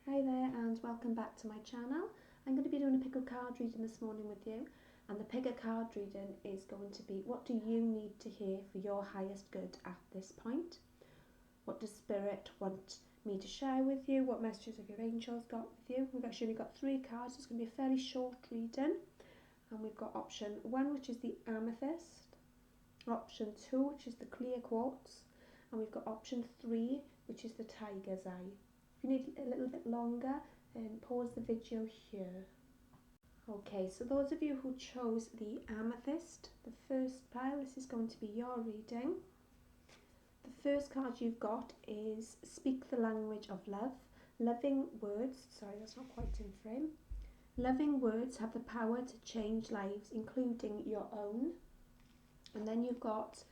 Hi there and welcome back to my channel. I'm going to be doing a pick a card reading this morning with you, and the pick a card reading is going to be, what do you need to hear for your highest good at this point? What does Spirit want me to share with you? What messages have your angels got with you? We've actually only got 3 cards. It's going to be a fairly short reading, and we've got option 1, which is the Amethyst, option 2, which is the clear quartz, and we've got option 3, which is the tiger's eye. If you need a little bit longer, then pause the video here. Okay, so those of you who chose the Amethyst, the first pile, this is going to be your reading. The first card you've got is Speak the Language of Love. Loving words, sorry that's not quite in frame. Loving words have the power to change lives, including your own. And then you've got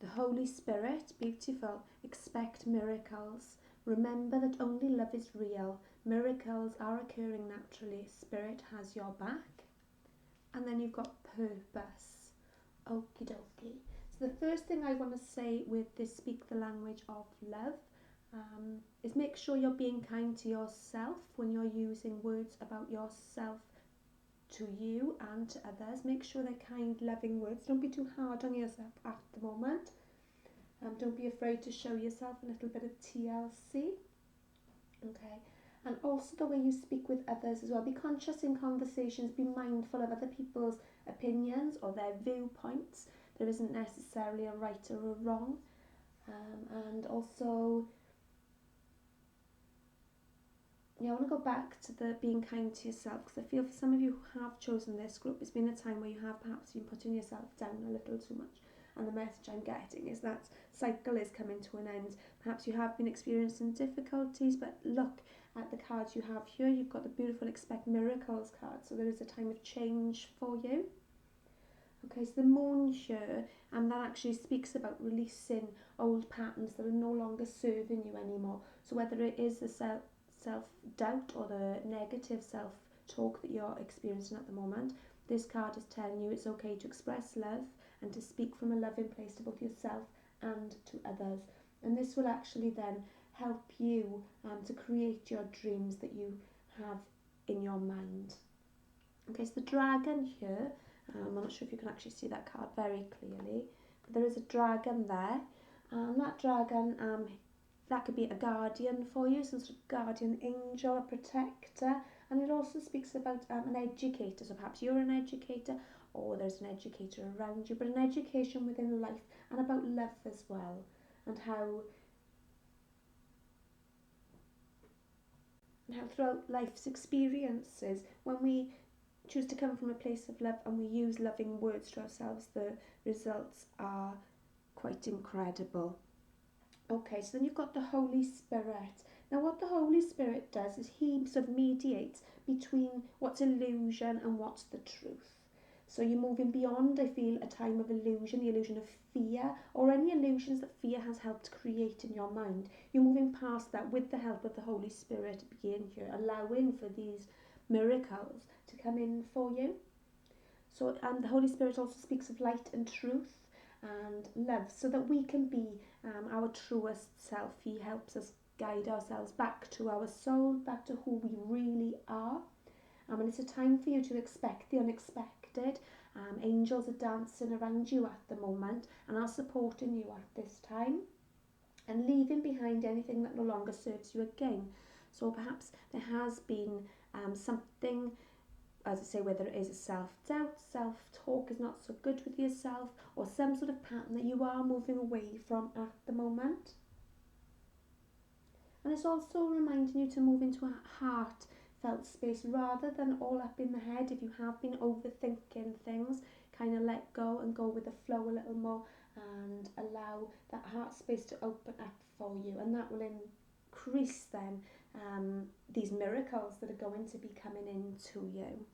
the Holy Spirit, beautiful. Expect miracles. Remember that only love is real. Miracles are occurring naturally. Spirit has your back. And then you've got purpose. Okie dokie. So the first thing I want to say with this Speak the Language of Love is make sure you're being kind to yourself when you're using words about yourself to you and to others. Make sure they're kind, loving words. Don't be too hard on yourself at the moment. Don't be afraid to show yourself a little bit of TLC. Okay. And also the way you speak with others as well. Be conscious in conversations. Be mindful of other people's opinions or their viewpoints. There isn't necessarily a right or a wrong. And also, I want to go back to the being kind to yourself, because I feel for some of you who have chosen this group, it's been a time where you have perhaps been putting yourself down a little too much. And the message I'm getting is that cycle is coming to an end. Perhaps you have been experiencing difficulties, but look at the cards you have here. You've got the beautiful Expect Miracles card, so there is a time of change for you. Okay, so the moon here, and that actually speaks about releasing old patterns that are no longer serving you anymore. So whether it is the self-doubt or the negative self-talk that you're experiencing at the moment, this card is telling you it's okay to express love and to speak from a loving place to both yourself and to others. And this will actually then help you to create your dreams that you have in your mind. Okay, so the dragon here, I'm not sure if you can actually see that card very clearly, but there is a dragon there, and that dragon, that could be a guardian for you, some sort of guardian angel, a protector, and it also speaks about an educator. So perhaps you're an educator, or there's an educator around you, but an education within life and about love as well, and how throughout life's experiences, when we choose to come from a place of love and we use loving words to ourselves, the results are quite incredible. Okay, so then you've got the Holy Spirit. Now what the Holy Spirit does is he sort of mediates between what's illusion and what's the truth. So you're moving beyond, I feel, a time of illusion, the illusion of fear, or any illusions that fear has helped create in your mind. You're moving past that with the help of the Holy Spirit being here, allowing for these miracles to come in for you. So, and the Holy Spirit also speaks of light and truth and love, so that we can be our truest self. He helps us guide ourselves back to our soul, back to who we really are. And it's a time for you to expect the unexpected. Angels are dancing around you at the moment and are supporting you at this time, and leaving behind anything that no longer serves you again. So perhaps there has been something, as I say, whether it is a self-doubt, self-talk is not so good with yourself, or some sort of pattern that you are moving away from at the moment. And it's also reminding you to move into a heartfelt space rather than all up in the head. If you have been overthinking things, kind of let go and go with the flow a little more and allow that heart space to open up for you, and that will increase then these miracles that are going to be coming into you.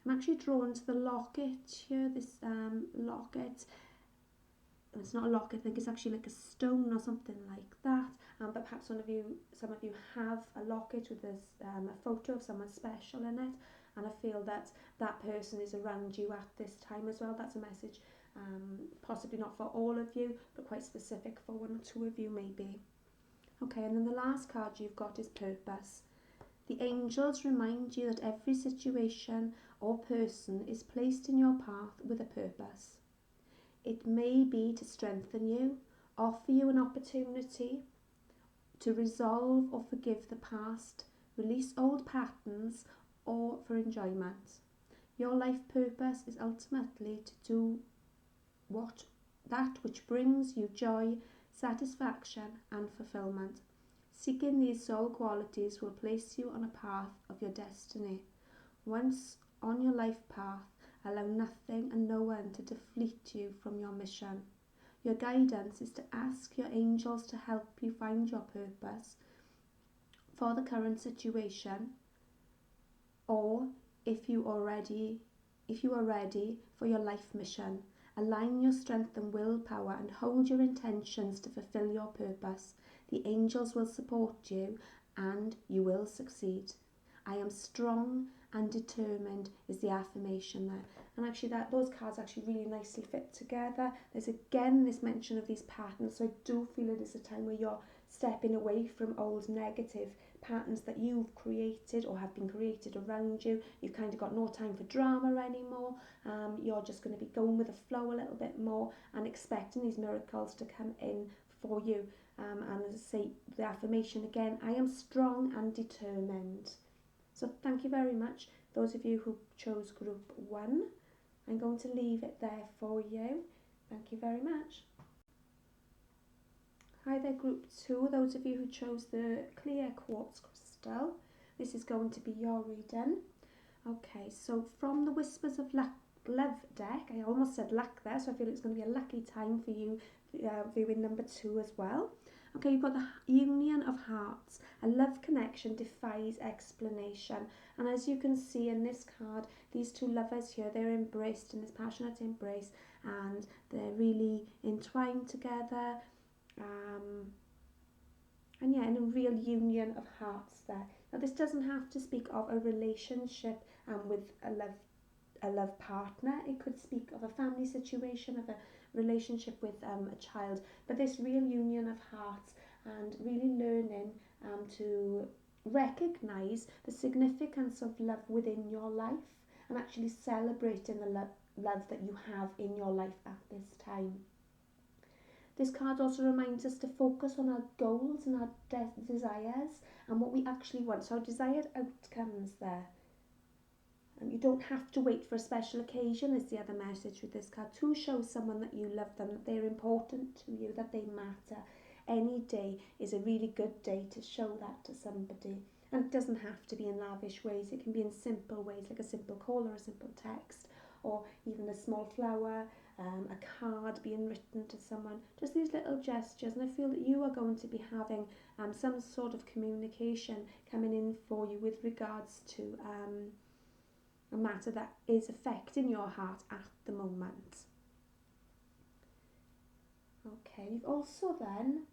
I'm actually drawn to the locket here, this locket. It's not a locket, I think it's actually like a stone or something like that. But perhaps some of you have a locket with a photo of someone special in it, and I feel that that person is around you at this time as well. That's a message, possibly not for all of you, but quite specific for one or two of you maybe. Okay, and then the last card you've got is purpose. The angels remind you that every situation or person is placed in your path with a purpose. It may be to strengthen you, offer you an opportunity to resolve or forgive the past, release old patterns, or for enjoyment. Your life purpose is ultimately to do that which brings you joy, satisfaction, and fulfillment. Seeking these soul qualities will place you on a path of your destiny. Once on your life path, allow nothing and no one to deflate you from your mission. Your guidance is to ask your angels to help you find your purpose for the current situation, or if you are ready for your life mission. Align your strength and willpower and hold your intentions to fulfill your purpose. The angels will support you and you will succeed. I am strong and determined is the affirmation there. And actually those cards actually really nicely fit together. There's again this mention of these patterns. So I do feel it is a time where you're stepping away from old negative patterns that you've created or have been created around you. You've kind of got no time for drama anymore. You're just going to be going with the flow a little bit more and expecting these miracles to come in for you. And as I say, the affirmation again, I am strong and determined. So thank you very much, those of you who chose group 1. I'm going to leave it there for you. Thank you very much. Hi there, group 2, those of you who chose the clear quartz crystal. This is going to be your reading. Okay, so from the Whispers of Love deck, I almost said luck there, so I feel it's going to be a lucky time for you viewing number 2 as well. Okay, you've got the Union of Hearts. A love connection defies explanation. And as you can see in this card, these two lovers here, they're embraced in this passionate embrace and they're really entwined together. And yeah, in a real union of hearts there. Now this doesn't have to speak of a relationship with a love partner. It could speak of a family situation, of a relationship with a child, but this real union of hearts and really learning to recognise the significance of love within your life and actually celebrating the love that you have in your life at this time. This card also reminds us to focus on our goals and our desires and what we actually want, so our desired outcomes there. And you don't have to wait for a special occasion, is the other message with this card, to show someone that you love them, that they're important to you, that they matter. Any day is a really good day to show that to somebody. And it doesn't have to be in lavish ways. It can be in simple ways, like a simple call or a simple text, or even a small flower, a card being written to someone. Just these little gestures. And I feel that you are going to be having some sort of communication coming in for you with regards to a matter that is affecting your heart at the moment. Okay, you've also then,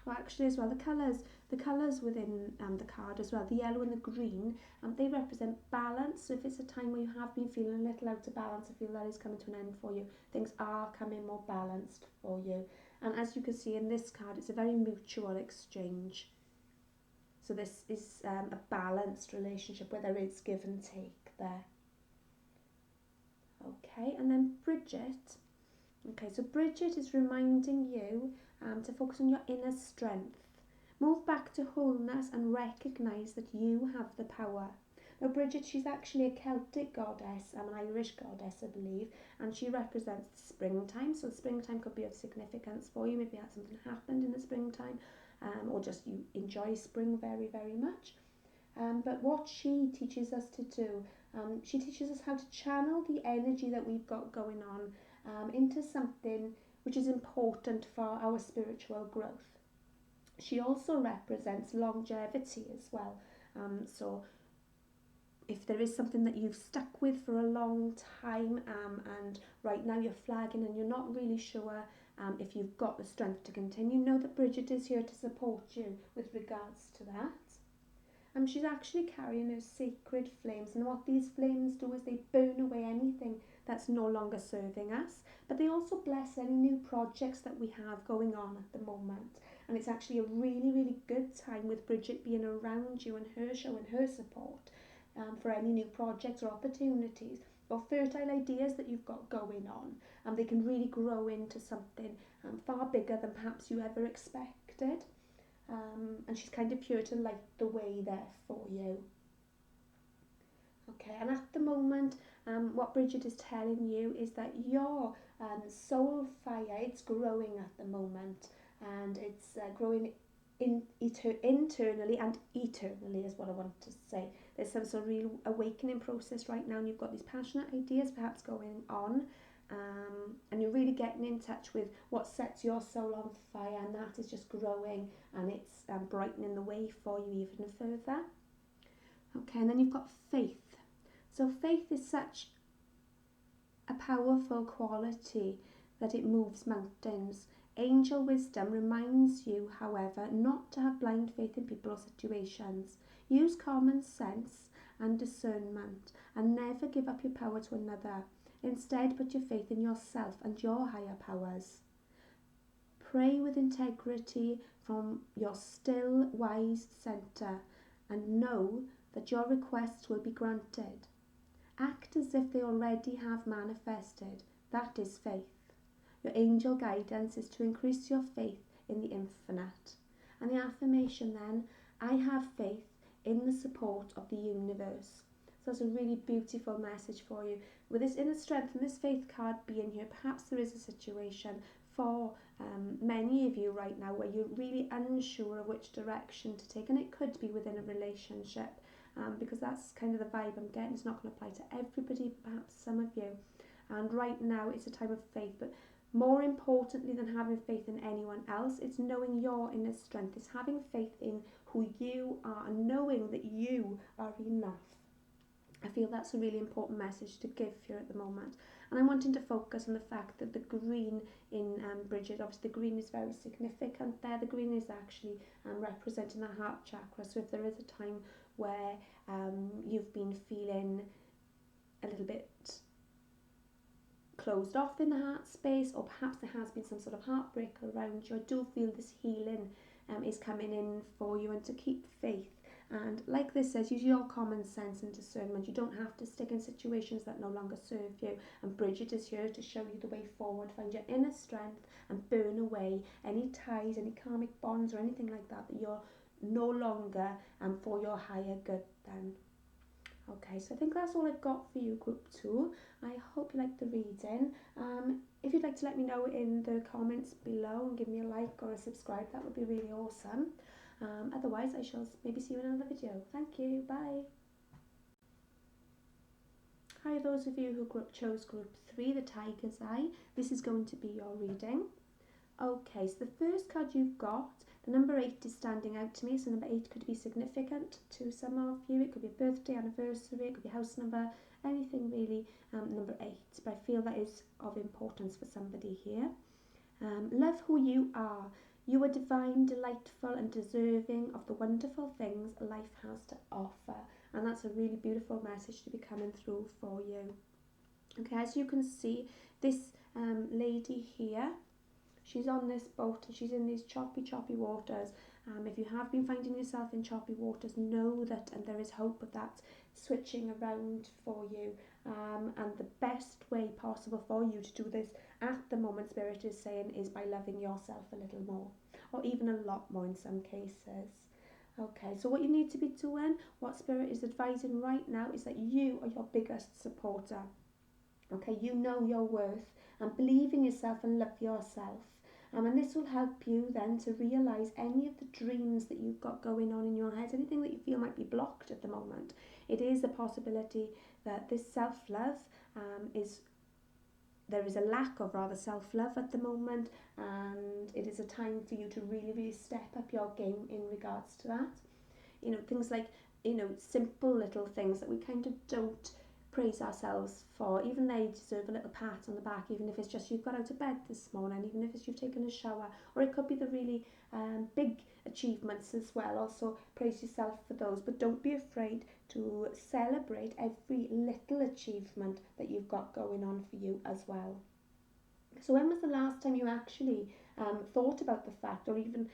well actually as well, the colours within the card as well, the yellow and the green, they represent balance. So if it's a time where you have been feeling a little out of balance, I feel that is coming to an end for you. Things are coming more balanced for you. And as you can see in this card, it's a very mutual exchange. So this is a balanced relationship where there is give and take there. Okay, and then Bridget. Okay, so Bridget is reminding you to focus on your inner strength. Move back to wholeness and recognise that you have the power. Now Bridget, she's actually a Celtic goddess, an Irish goddess I believe, and she represents the springtime. So springtime could be of significance for you. Maybe had something happened in the springtime. Or just you enjoy spring very, very much. But what she teaches us to do, she teaches us how to channel the energy that we've got going on into something which is important for our spiritual growth. She also represents longevity as well. So if there is something that you've stuck with for a long time and right now you're flagging and you're not really sure if you've got the strength to continue, know that Bridget is here to support you with regards to that. She's actually carrying her sacred flames, and what these flames do is they burn away anything that's no longer serving us, but they also bless any new projects that we have going on at the moment. And it's actually a really, really good time with Bridget being around you and her showing her support for any new projects or opportunities or fertile ideas that you've got going on. And they can really grow into something far bigger than perhaps you ever expected. And she's kind of here to light the way there for you. Okay, and at the moment, what Bridget is telling you is that your soul fire, it's growing at the moment, and it's growing internally and eternally is what I want to say. There's some sort of real awakening process right now, and you've got these passionate ideas perhaps going on, and you're really getting in touch with what sets your soul on fire, and that is just growing, and it's brightening the way for you even further. Okay, and then you've got faith. So faith is such a powerful quality that it moves mountains. Angel wisdom reminds you, however, not to have blind faith in people or situations. Use common sense and discernment and never give up your power to another. Instead, put your faith in yourself and your higher powers. Pray with integrity from your still, wise centre and know that your requests will be granted. Act as if they already have manifested. That is faith. Your angel guidance is to increase your faith in the infinite. And the affirmation then, I have faith in the support of the universe. So that's a really beautiful message for you. With this inner strength and this faith card being here, perhaps there is a situation for many of you right now where you're really unsure of which direction to take. And it could be within a relationship. Because that's kind of the vibe I'm getting. It's not going to apply to everybody, perhaps some of you. And right now it's a time of faith, but more importantly than having faith in anyone else, it's knowing your inner strength. It's having faith in who you are and knowing that you are enough. I feel that's a really important message to give here at the moment. And I'm wanting to focus on the fact that the green in Bridget, obviously the green is very significant there. The green is actually representing the heart chakra. So if there is a time where you've been feeling a little bit closed off in the heart space, or perhaps there has been some sort of heartbreak around you, I do feel this healing is coming in for you, and to keep faith. And like this says, use your common sense and discernment. You don't have to stick in situations that no longer serve you. And Bridget is here to show you the way forward. Find your inner strength and burn away any ties, any karmic bonds or anything like that that you're no longer for your higher good then. Okay, so I think that's all I've got for you, Group 2. I hope you liked the reading. If you'd like to let me know in the comments below and give me a like or a subscribe, that would be really awesome. Otherwise, I shall maybe see you in another video. Thank you. Bye. Hi, those of you who chose Group 3, the Tiger's Eye. This is going to be your reading. Okay, so the first card you've got, the number 8 is standing out to me. So number 8 could be significant to some of you. It could be a birthday, anniversary, it could be house number, anything really, number 8. But I feel that is of importance for somebody here. Love who you are. You are divine, delightful and deserving of the wonderful things life has to offer. And that's a really beautiful message to be coming through for you. Okay, as you can see, this lady here, she's on this boat and she's in these choppy waters. If you have been finding yourself in choppy waters, know that, and there is hope of that switching around for you. And the best way possible for you to do this at the moment, Spirit is saying, is by loving yourself a little more, or even a lot more in some cases. Okay, so what you need to be doing, what Spirit is advising right now, is that you are your biggest supporter. Okay, you know your worth and believe in yourself and love yourself. And this will help you then to realise any of the dreams that you've got going on in your head, anything that you feel might be blocked at the moment. It is a possibility that this self-love there is a lack of rather self-love at the moment, and it is a time for you to really step up your game in regards to that. You know, things like, you know, simple little things that we kind of don't praise ourselves for. Even they deserve a little pat on the back, even if it's just you've got out of bed this morning, even if it's you've taken a shower, or it could be the really big achievements as well. Also praise yourself for those, but don't be afraid to celebrate every little achievement that you've got going on for you as well. So when was the last time you actually thought about the fact, or even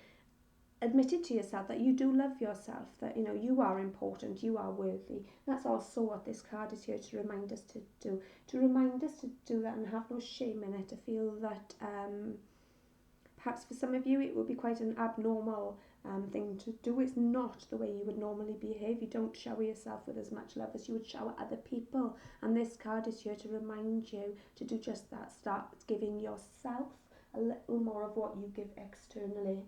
admitted to yourself that you do love yourself, that you are important, you are worthy? That's also what this card is here to remind us to do, that and have no shame in it, to feel that perhaps for some of you it would be quite an abnormal thing to do. It's not the way you would normally behave. You don't shower yourself with as much love as you would shower other people, and this card is here to remind you to do just that. Start giving yourself a little more of what you give externally.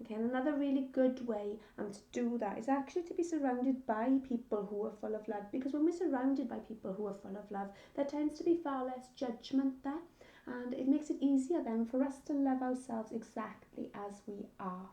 Okay, and another really good way to do that is actually to be surrounded by people who are full of love, because when we're surrounded by people who are full of love, there tends to be far less judgment there, and it makes it easier then for us to love ourselves exactly as we are.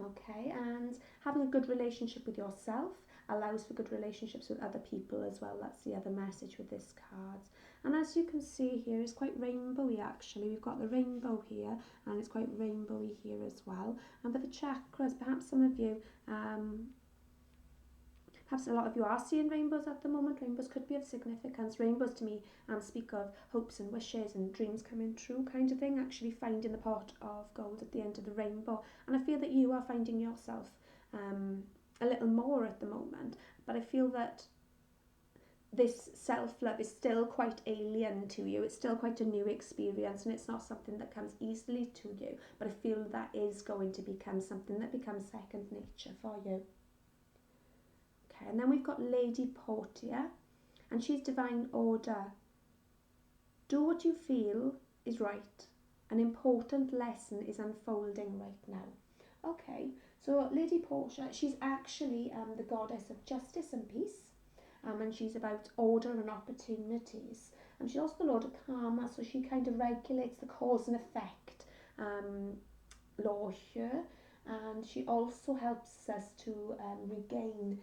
Okay, and having a good relationship with yourself allows for good relationships with other people as well. That's the other message with this card. And as you can see here, it's quite rainbowy actually. We've got the rainbow here, and it's quite rainbowy here as well. And for the chakras, perhaps some of you, perhaps a lot of you are seeing rainbows at the moment. Rainbows could be of significance. Rainbows to me speak of hopes and wishes and dreams coming true kind of thing, actually finding the pot of gold at the end of the rainbow. And I feel that you are finding yourself a little more at the moment, but I feel that this self-love is still quite alien to you. It's still quite a new experience, and it's not something that comes easily to you, but I feel that is going to become something that becomes second nature for you. Okay, and then we've got Lady Portia, and she's divine order. Do what you feel is right. An important lesson is unfolding right now. Okay, so Lady Portia, she's actually the goddess of justice and peace. And she's about order and opportunities. And she's also the Lord of Karma, so she kind of regulates the cause and effect law here. And she also helps us to regain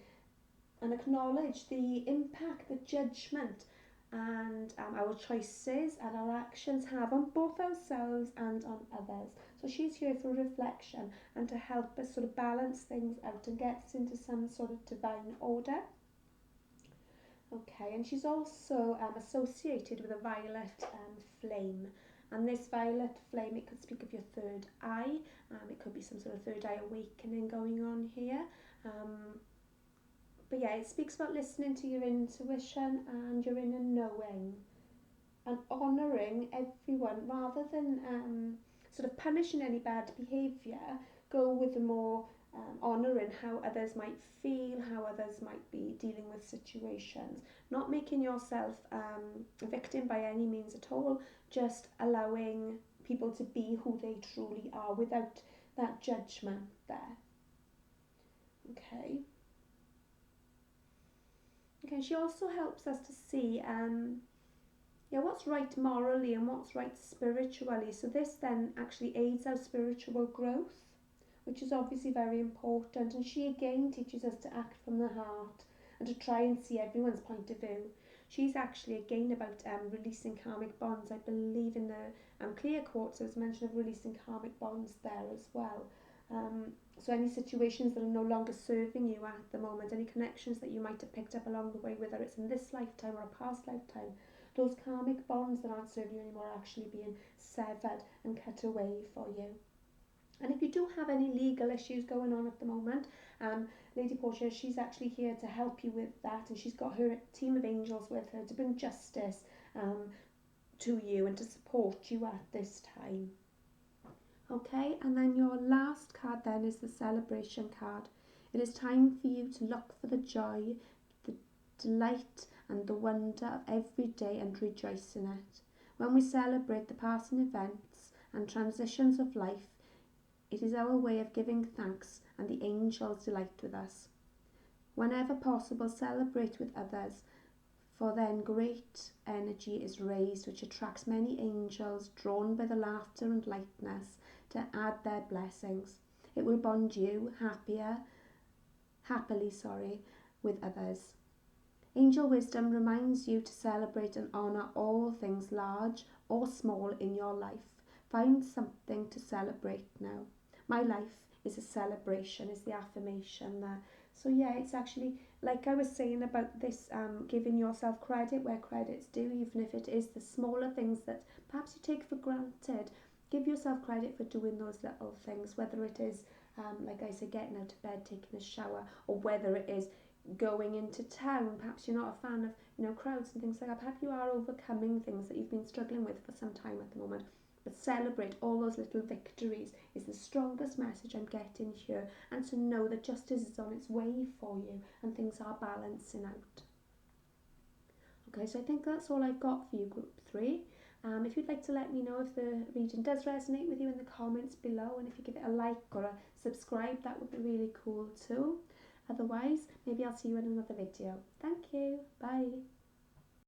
and acknowledge the impact that judgment and our choices and our actions have on both ourselves and on others. So she's here for reflection and to help us sort of balance things out and get us into some sort of divine order. Okay, and she's also associated with a violet flame. And this violet flame, it could speak of your third eye. It could be some sort of third eye awakening going on here. But yeah, it speaks about listening to your intuition and your inner knowing. And honouring everyone rather than sort of punishing any bad behaviour. Go with the more honouring how others might feel, how others might be dealing with situations. Not making yourself a victim by any means at all, just allowing people to be who they truly are without that judgment there. Okay. Okay, she also helps us to see what's right morally and what's right spiritually. So this then actually aids our spiritual growth, which is obviously very important. And she again teaches us to act from the heart and to try and see everyone's point of view. She's actually again about releasing karmic bonds. I believe in the clear quartz there's mention of releasing karmic bonds there as well. So any situations that are no longer serving you at the moment, any connections that you might have picked up along the way, whether it's in this lifetime or a past lifetime, those karmic bonds that aren't serving you anymore are actually being severed and cut away for you. And if you do have any legal issues going on at the moment, Lady Portia, she's actually here to help you with that, and she's got her team of angels with her to bring justice to you and to support you at this time. Okay, and then your last card then is the celebration card. It is time for you to look for the joy, the delight and the wonder of every day and rejoice in it. When we celebrate the passing events and transitions of life, it is our way of giving thanks, and the angels delight with us. Whenever possible, celebrate with others, for then great energy is raised which attracts many angels drawn by the laughter and lightness to add their blessings. It will bond you happily with others. Angel wisdom reminds you to celebrate and honour all things large or small in your life. Find something to celebrate now. My life is a celebration, is the affirmation there. So yeah, it's actually, like I was saying about this, giving yourself credit where credit's due, even if it is the smaller things that perhaps you take for granted. Give yourself credit for doing those little things, whether it is, like I said, getting out of bed, taking a shower, or whether it is going into town. Perhaps you're not a fan of, crowds and things like that. Perhaps you are overcoming things that you've been struggling with for some time at the moment. But celebrate all those little victories is the strongest message I'm getting here, and to know that justice is on its way for you and things are balancing out. Okay, so I think that's all I've got for you, group 3. If you'd like to let me know if the reading does resonate with you in the comments below, and if you give it a like or a subscribe, that would be really cool too. Otherwise, maybe I'll see you in another video. Thank you. Bye.